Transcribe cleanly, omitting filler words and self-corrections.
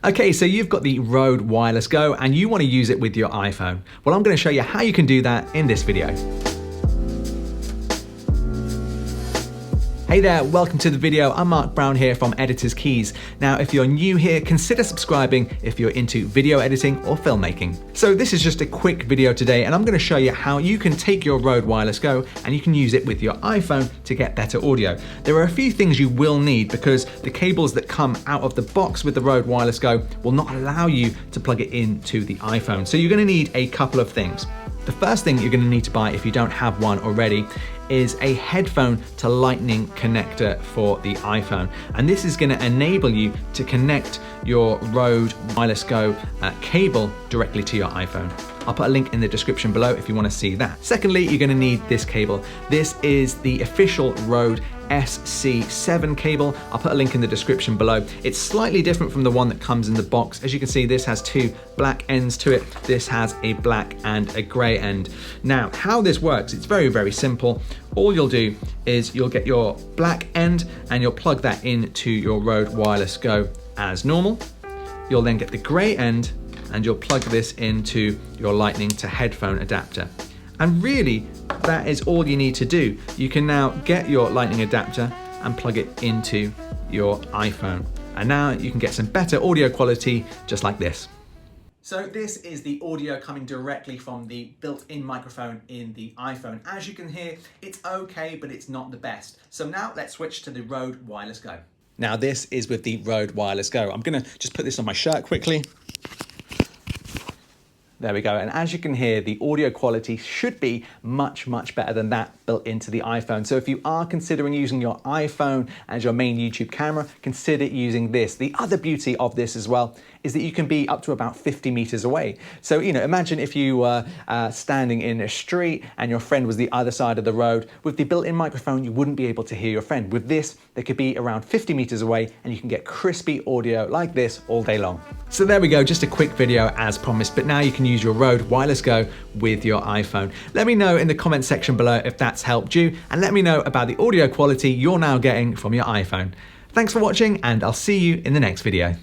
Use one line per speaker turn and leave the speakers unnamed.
Okay, so you've got the Rode Wireless Go and you want to use it with your iPhone. Well, I'm going to show you how you can do that in this video. Hey there, welcome to the video. I'm Mark Brown here from Editor's Keys. Now, if you're new here, consider subscribing if you're into video editing or filmmaking. So this is just a quick video today, and I'm going to show you how you can take your Rode Wireless Go and you can use it with your iPhone to get better audio. There are a few things you will need because the cables that come out of the box with the Rode Wireless Go will not allow you to plug it into the iPhone. So you're going to need a couple of things. The first thing you're going to need to buy if you don't have one already is a headphone to lightning connector for the iPhone. And this is going to enable you to connect your Rode Wireless Go cable directly to your iPhone. I'll put a link in the description below if you want to see that. Secondly, you're going to need this cable. This is the official Rode SC7 cable. I'll put a link in the description below. It's slightly different from the one that comes in the box. As you can see, this has two black ends to it. This has a black and a gray end. Now, how this works, it's very, very simple. All you'll do is you'll get your black end and you'll plug that into your Rode Wireless Go as normal. You'll then get the gray end and you'll plug this into your lightning to headphone adapter. And really, that is all you need to do. You can now get your lightning adapter and plug it into your iPhone. And now you can get some better audio quality just like this. So this is the audio coming directly from the built-in microphone in the iPhone. As you can hear, it's okay, but it's not the best. So now let's switch to the Rode Wireless Go. Now this is with the Rode Wireless Go. I'm gonna just put this on my shirt quickly. There we go, and as you can hear, the audio quality should be much, much better than that built into the iPhone. So if you are considering using your iPhone as your main YouTube camera, consider using this. The other beauty of this as well is that you can be up to about 50 meters away. So, imagine if you were standing in a street and your friend was the other side of the road. With the built-in microphone, you wouldn't be able to hear your friend. With this, they could be around 50 meters away and you can get crispy audio like this all day long. So there we go, just a quick video as promised, but now you can use your Rode Wireless Go with your iPhone. Let me know in the comment section below if that's helped you, and let me know about the audio quality you're now getting from your iPhone. Thanks for watching, and I'll see you in the next video.